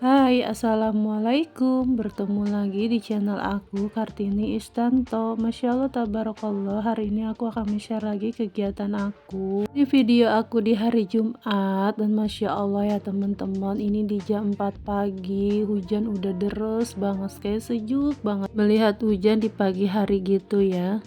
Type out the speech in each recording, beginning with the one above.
Hai, assalamualaikum. Bertemu lagi di channel aku, Kartini Istanto. Masya Allah, tabarakallah. Hari ini aku akan share lagi kegiatan aku. Ini video aku di hari Jumat, dan masya Allah ya teman-teman. Ini di jam 4 pagi, hujan udah deres banget, kayak sejuk banget. Melihat hujan di pagi hari gitu ya.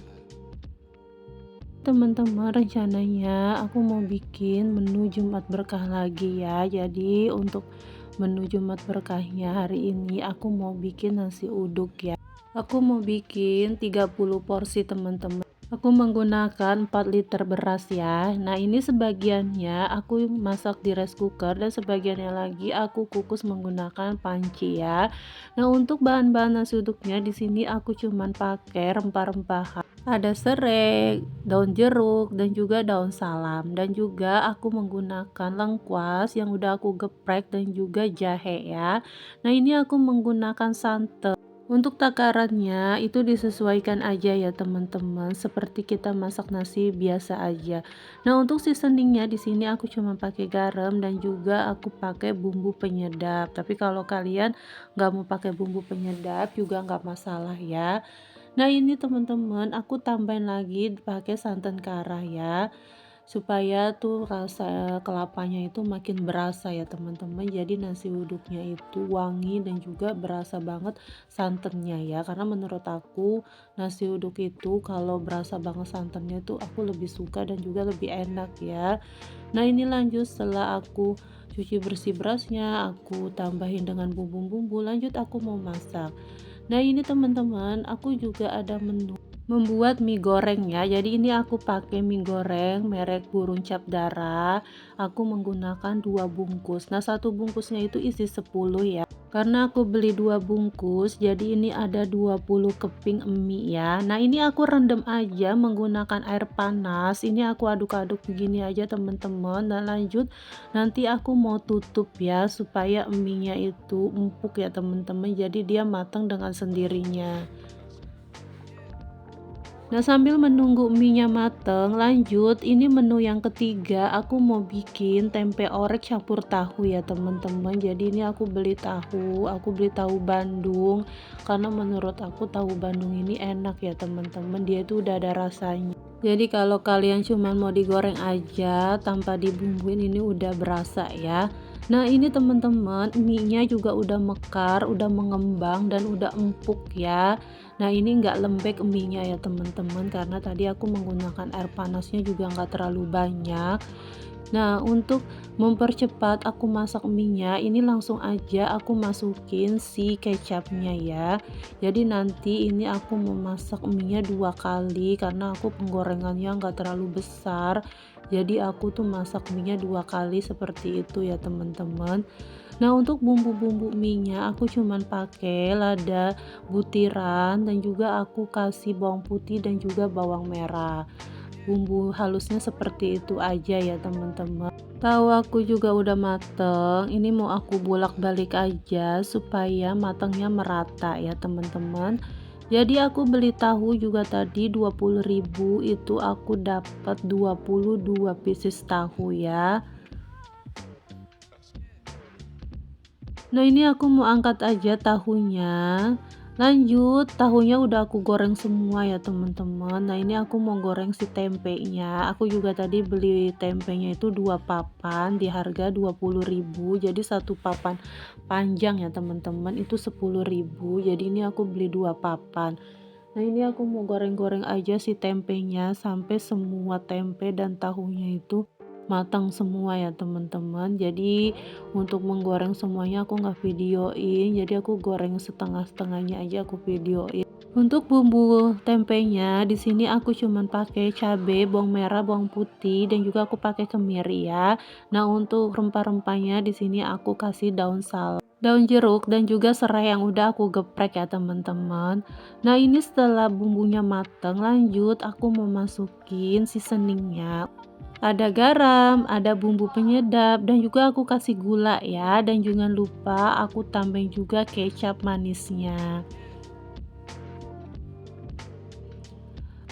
Teman-teman, rencananya aku mau bikin menu Jumat berkah lagi ya. Jadi untuk menu Jumat berkahnya hari ini aku mau bikin nasi uduk ya. Aku mau bikin 30 porsi teman-teman. Aku menggunakan 4 liter beras ya. Nah, ini sebagiannya aku masak di rice cooker dan sebagiannya lagi aku kukus menggunakan panci ya. Nah, untuk bahan-bahan nasi uduknya di sini aku cuman pakai rempah-rempahan. Ada serai, daun jeruk, dan juga daun salam, dan juga aku menggunakan lengkuas yang udah aku geprek dan juga jahe ya. Nah, ini aku menggunakan santan. Untuk takarannya itu disesuaikan aja ya teman-teman, seperti kita masak nasi biasa aja. Nah, untuk seasoningnya di sini aku cuma pakai garam dan juga aku pakai bumbu penyedap. Tapi kalau kalian nggak mau pakai bumbu penyedap juga nggak masalah ya. Nah, ini teman-teman aku tambahin lagi pakai santan kara ya, supaya tuh rasa kelapanya itu makin berasa ya teman-teman. Jadi nasi uduknya itu wangi dan juga berasa banget santannya ya, karena menurut aku nasi uduk itu kalau berasa banget santannya itu aku lebih suka dan juga lebih enak ya. Nah, ini lanjut setelah aku cuci bersih berasnya, aku tambahin dengan bumbu-bumbu, lanjut aku mau masak. Nah, ini teman-teman, aku juga ada menu membuat mie goreng ya. Jadi ini aku pakai mie goreng merek Burung Cap Darah. Aku menggunakan 2 bungkus. Nah, satu bungkusnya itu isi 10 ya. Karena aku beli 2 bungkus, jadi ini ada 20 keping mie ya. Nah, ini aku rendam aja menggunakan air panas. Ini aku aduk-aduk begini aja teman-teman. Dan lanjut nanti aku mau tutup ya supaya mie-nya itu empuk ya teman-teman. Jadi dia matang dengan sendirinya. Nah, sambil menunggu mie-nya mateng, lanjut ini menu yang ketiga, aku mau bikin tempe orek campur tahu ya teman-teman. Jadi ini aku beli tahu Bandung, karena menurut aku tahu Bandung ini enak ya teman-teman, dia itu udah ada rasanya. Jadi kalau kalian cuma mau digoreng aja tanpa dibumbuin, ini udah berasa ya. Nah, ini teman-teman, mie-nya juga udah mekar, udah mengembang dan udah empuk ya. Nah, ini nggak lembek mie-nya ya teman-teman, karena tadi aku menggunakan air panasnya juga nggak terlalu banyak. Nah, untuk mempercepat aku masak mie-nya, ini langsung aja aku masukin si kecapnya ya. Jadi nanti ini aku memasak mie-nya 2 kali karena aku penggorengannya nggak terlalu besar. Jadi aku tuh masak mie-nya 2 kali seperti itu ya teman-teman. Nah, untuk bumbu-bumbu mie-nya aku cuman pakai lada butiran dan juga aku kasih bawang putih dan juga bawang merah. Bumbu halusnya seperti itu aja ya teman-teman. Tahu aku juga udah mateng, ini mau aku bolak-balik aja supaya matangnya merata ya teman-teman. Jadi aku beli tahu juga tadi 20.000, itu aku dapat 22 pieces tahu ya. Nah, ini aku mau angkat aja tahunya. Lanjut, tahunya udah aku goreng semua ya teman-teman. Nah, ini aku mau goreng si tempenya. Aku juga tadi beli tempenya itu 2 papan di harga 20.000. Jadi satu papan panjang ya teman-teman itu 10.000. Jadi ini aku beli 2 papan. Nah, ini aku mau goreng-goreng aja si tempenya sampai semua tempe dan tahunya itu matang semua ya teman-teman. Jadi untuk menggoreng semuanya aku nggak videoin, jadi aku goreng setengah-setengahnya aja aku videoin. Untuk bumbu tempenya di sini aku cuman pakai cabai, bawang merah, bawang putih, dan juga aku pakai kemiri ya. Nah, untuk rempah-rempahnya di sini aku kasih daun salam, daun jeruk, dan juga serai yang udah aku geprek ya teman-teman. Nah, ini setelah bumbunya matang, lanjut aku mau masukin seasoningnya. Ada garam, ada bumbu penyedap, dan juga aku kasih gula ya. Dan jangan lupa aku tambahin juga kecap manisnya.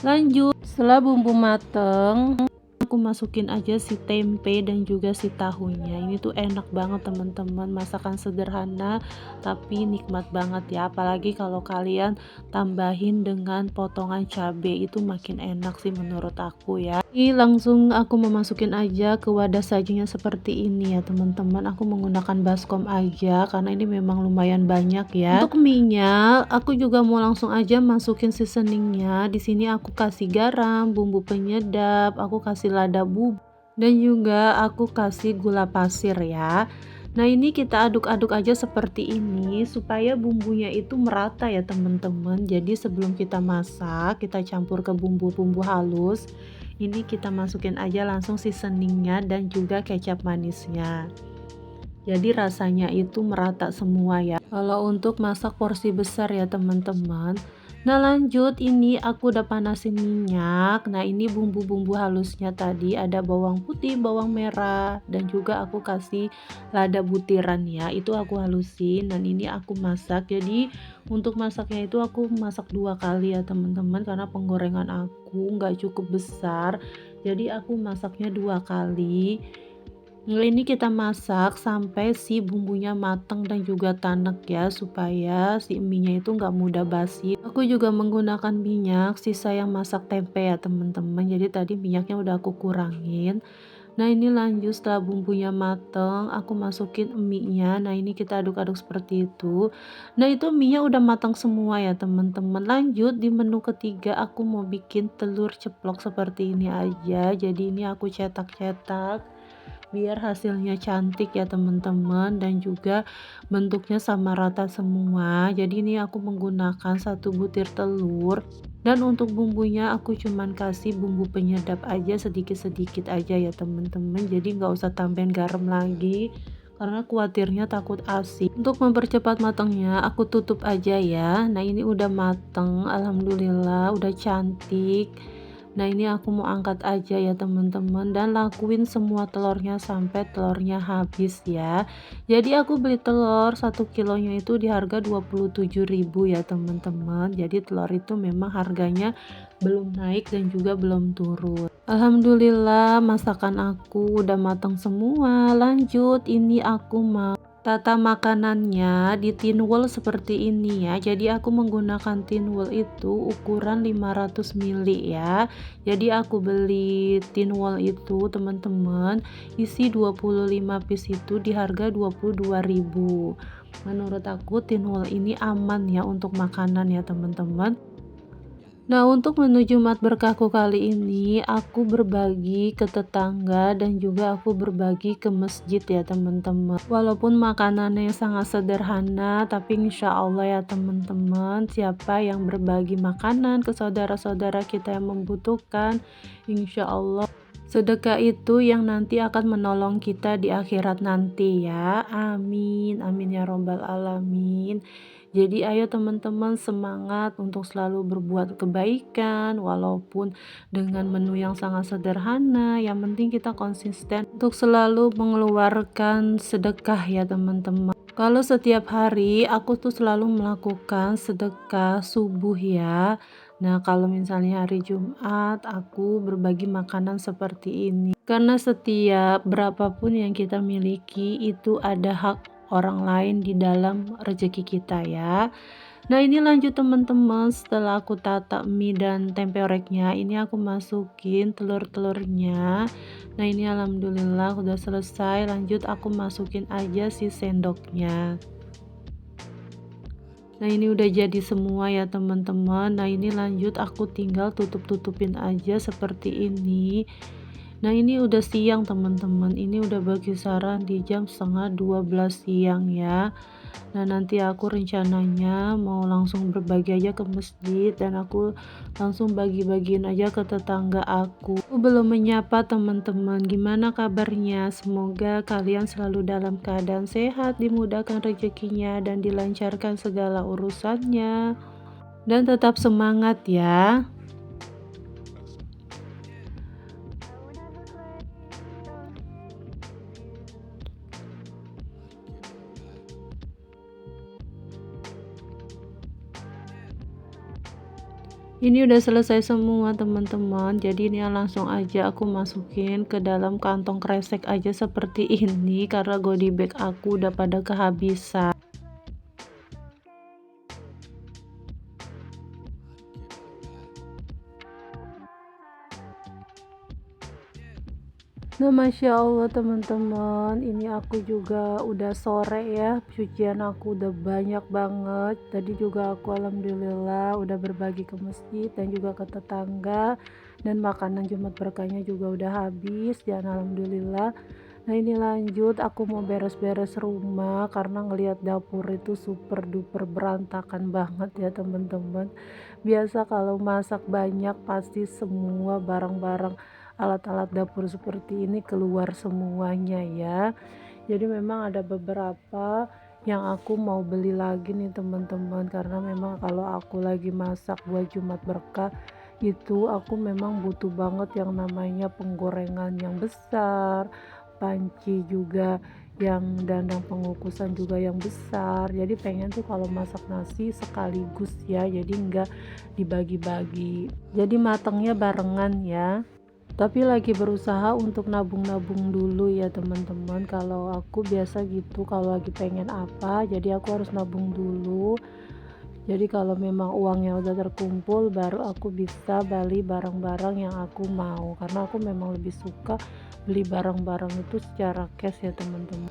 Lanjut, setelah bumbu mateng, aku aku masukin aja si tempe dan juga si tahunya. Ini tuh enak banget teman-teman, masakan sederhana tapi nikmat banget ya. Apalagi kalau kalian tambahin dengan potongan cabai, itu makin enak sih menurut aku ya. Ini langsung aku memasukin aja ke wadah sajinya seperti ini ya teman-teman. Aku menggunakan baskom aja karena ini memang lumayan banyak ya. Untuk mie-nya aku juga mau langsung aja masukin seasoningnya. Di sini aku kasih garam, bumbu penyedap, aku kasih lada bubuk, dan juga aku kasih gula pasir ya. Nah, ini kita aduk-aduk aja seperti ini supaya bumbunya itu merata ya teman-teman. Jadi sebelum kita masak, kita campur ke bumbu-bumbu halus. Ini kita masukin aja langsung seasoningnya dan juga kecap manisnya. Jadi rasanya itu merata semua ya. Kalau untuk masak porsi besar ya teman-teman. Nah, lanjut, ini aku udah panasin minyak. Nah, ini bumbu-bumbu halusnya tadi ada bawang putih, bawang merah, dan juga aku kasih lada butiran ya. Itu aku halusin dan ini aku masak. Jadi untuk masaknya itu aku masak 2 kali ya teman-teman, karena penggorengan aku nggak cukup besar. Jadi aku masaknya 2 kali. Nah, ini kita masak sampai si bumbunya matang dan juga tanek ya, supaya si mie-nya itu nggak mudah basi. Aku juga menggunakan minyak sisa yang masak tempe ya teman-teman. Jadi tadi minyaknya udah aku kurangin. Nah, ini lanjut setelah bumbunya matang, aku masukin mie-nya. Nah, ini kita aduk-aduk seperti itu. Nah, itu mie-nya udah matang semua ya teman-teman. Lanjut di menu ketiga, aku mau bikin telur ceplok seperti ini aja. Jadi ini aku cetak-cetak biar hasilnya cantik ya teman-teman, dan juga bentuknya sama rata semua. Jadi ini aku menggunakan 1 butir telur, dan untuk bumbunya aku cuman kasih bumbu penyedap aja sedikit-sedikit aja ya teman-teman. Jadi nggak usah tambahin garam lagi karena khawatirnya takut asin. Untuk mempercepat matangnya aku tutup aja ya. Nah, ini udah mateng, alhamdulillah udah cantik. Nah, ini aku mau angkat aja ya teman-teman, dan lakuin semua telurnya sampai telurnya habis ya. Jadi aku beli telur 1 kilonya itu di harga 27.000 ya teman-teman. Jadi telur itu memang harganya belum naik dan juga belum turun. Alhamdulillah masakan aku udah matang semua. Lanjut, ini aku mau tata makanannya di tin wool seperti ini ya. Jadi aku menggunakan tin wool itu ukuran 500 ml ya. Jadi aku beli tin wool itu teman-teman, isi 25 piece itu di harga 22.000. Menurut aku tin wool ini aman ya untuk makanan ya teman-teman. Nah, untuk menu Jumat berkahku kali ini aku berbagi ke tetangga dan juga aku berbagi ke masjid ya teman-teman. Walaupun makanannya sangat sederhana, tapi insya Allah ya teman-teman, siapa yang berbagi makanan ke saudara-saudara kita yang membutuhkan, insya Allah sedekah itu yang nanti akan menolong kita di akhirat nanti ya. Amin, amin ya robbal alamin. Jadi ayo teman-teman semangat untuk selalu berbuat kebaikan walaupun dengan menu yang sangat sederhana. Yang penting kita konsisten untuk selalu mengeluarkan sedekah ya teman-teman. Kalau setiap hari aku tuh selalu melakukan sedekah subuh ya. Nah, kalau misalnya hari Jumat aku berbagi makanan seperti ini. Karena setiap berapapun yang kita miliki itu ada hak orang lain di dalam rezeki kita ya. Nah, ini lanjut teman-teman, setelah aku tata mie dan tempe oreknya, ini aku masukin telur-telurnya. Nah, ini alhamdulillah udah selesai. Lanjut aku masukin aja si sendoknya. Nah, ini udah jadi semua ya teman-teman. Nah, ini lanjut aku tinggal tutup-tutupin aja seperti ini. Nah, ini udah siang teman-teman, ini udah berkisaran di jam setengah 12 siang ya. Nah, nanti aku rencananya mau langsung berbagi aja ke masjid, dan aku langsung bagi-bagiin aja ke tetangga aku. Aku belum menyapa teman-teman, gimana kabarnya? Semoga kalian selalu dalam keadaan sehat, dimudahkan rezekinya, dan dilancarkan segala urusannya. Dan tetap semangat ya. Ini udah selesai semua teman-teman, jadi ini langsung aja aku masukin ke dalam kantong kresek aja seperti ini karena goodie bag aku udah pada kehabisan. Nah, Masya Allah teman-teman, ini aku juga udah sore ya, cucian aku udah banyak banget. Tadi juga aku alhamdulillah udah berbagi ke masjid dan juga ke tetangga, dan makanan Jumat berkahnya juga udah habis dan alhamdulillah. Nah, ini lanjut aku mau beres-beres rumah karena ngelihat dapur itu super duper berantakan banget ya teman-teman. Biasa kalau masak banyak pasti semua barang-barang alat-alat dapur seperti ini keluar semuanya ya. Jadi memang ada beberapa yang aku mau beli lagi nih teman-teman, karena memang kalau aku lagi masak buat Jumat berkah itu aku memang butuh banget yang namanya penggorengan yang besar, panci juga yang dandang pengukusan juga yang besar. Jadi pengen tuh kalau masak nasi sekaligus ya, jadi enggak dibagi-bagi, jadi matangnya barengan ya. Tapi lagi berusaha untuk nabung-nabung dulu ya teman-teman. Kalau aku biasa gitu, kalau lagi pengen apa jadi aku harus nabung dulu. Jadi kalau memang uangnya udah terkumpul baru aku bisa beli barang-barang yang aku mau, karena aku memang lebih suka beli barang-barang itu secara cash ya teman-teman.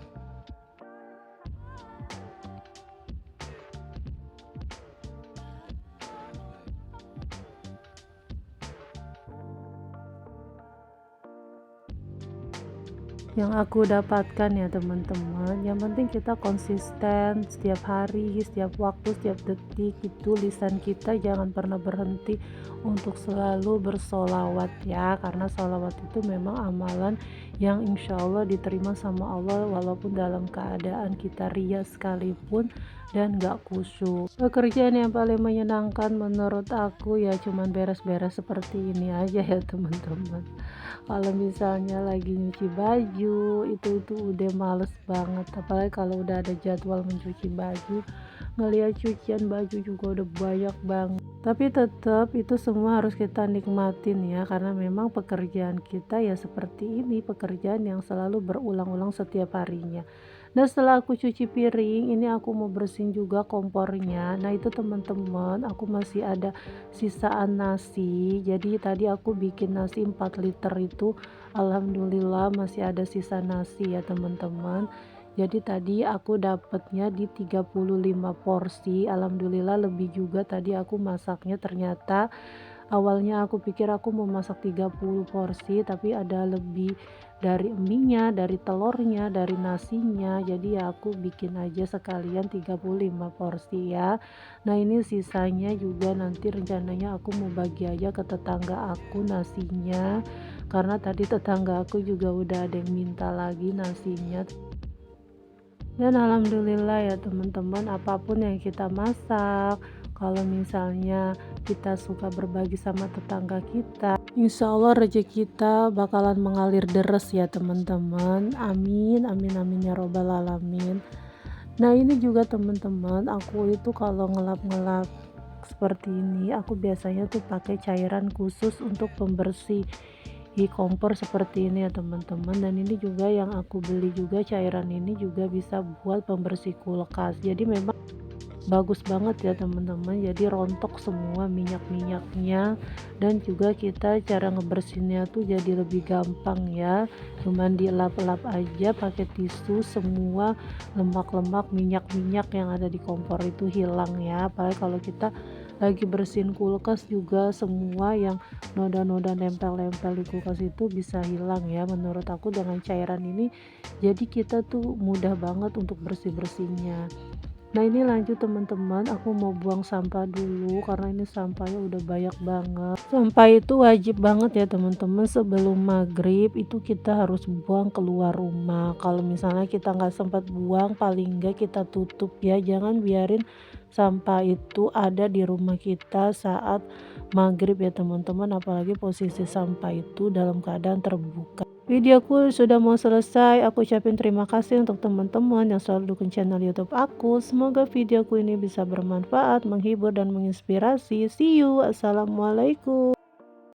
Yang aku dapatkan ya teman-teman, yang penting kita konsisten setiap hari, setiap waktu, setiap detik itu lisan kita jangan pernah berhenti untuk selalu bersolawat ya, karena solawat itu memang amalan yang insya Allah diterima sama Allah walaupun dalam keadaan kita ria sekalipun dan gak khusyuk. Pekerjaan yang paling menyenangkan menurut aku ya cuman beres-beres seperti ini aja ya teman-teman. Kalau misalnya lagi nyuci baju itu udah males banget, apalagi kalau udah ada jadwal mencuci baju, ngelihat cucian baju juga udah banyak banget. Tapi tetap itu semua harus kita nikmatin ya, karena memang pekerjaan kita ya seperti ini, pekerjaan yang selalu berulang-ulang setiap harinya. Nah, setelah aku cuci piring ini aku mau bersihin juga kompornya. Nah itu teman-teman, aku masih ada sisaan nasi, jadi tadi aku bikin nasi 4 liter itu alhamdulillah masih ada sisa nasi ya teman-teman. Jadi tadi aku dapatnya di 35 porsi, alhamdulillah lebih juga tadi aku masaknya. Ternyata awalnya aku pikir aku mau masak 30 porsi, tapi ada lebih dari mienya, dari telurnya, dari nasinya. Jadi ya aku bikin aja sekalian 35 porsi ya. Nah, ini sisanya juga nanti rencananya aku mau bagi aja ke tetangga aku nasinya. Karena tadi tetangga aku juga udah ada yang minta lagi nasinya. Dan alhamdulillah ya teman-teman, apapun yang kita masak, kalau misalnya kita suka berbagi sama tetangga kita, insya Allah rezeki kita bakalan mengalir deres ya teman-teman. Amin, amin, amin ya robbal alamin. Nah ini juga teman-teman, aku itu kalau ngelap-ngelap seperti ini, aku biasanya tuh pakai cairan khusus untuk pembersih kompor seperti ini ya teman-teman. Dan ini juga yang aku beli juga, cairan ini juga bisa buat pembersih kulkas, jadi memang bagus banget ya teman-teman, jadi rontok semua minyak-minyaknya. Dan juga kita cara ngebersihinnya tuh jadi lebih gampang ya, cuman dilap-lap aja pakai tisu, semua lemak-lemak minyak-minyak yang ada di kompor itu hilang ya. Apalagi kalau kita lagi bersihin kulkas juga semua yang noda-noda nempel-nempel di kulkas itu bisa hilang ya menurut aku dengan cairan ini. Jadi kita tuh mudah banget untuk bersih-bersihnya. Nah ini lanjut teman-teman, aku mau buang sampah dulu karena ini sampahnya udah banyak banget. Sampah itu wajib banget ya teman-teman, sebelum maghrib itu kita harus buang keluar rumah. Kalau misalnya kita nggak sempat buang, paling nggak kita tutup ya, jangan biarin sampah itu ada di rumah kita saat maghrib ya teman-teman, apalagi posisi sampah itu dalam keadaan terbuka. Videoku sudah mau selesai. Aku ucapin terima kasih untuk teman-teman yang selalu dukung channel YouTube aku. Semoga videoku ini bisa bermanfaat, menghibur, dan menginspirasi. See you. Assalamualaikum.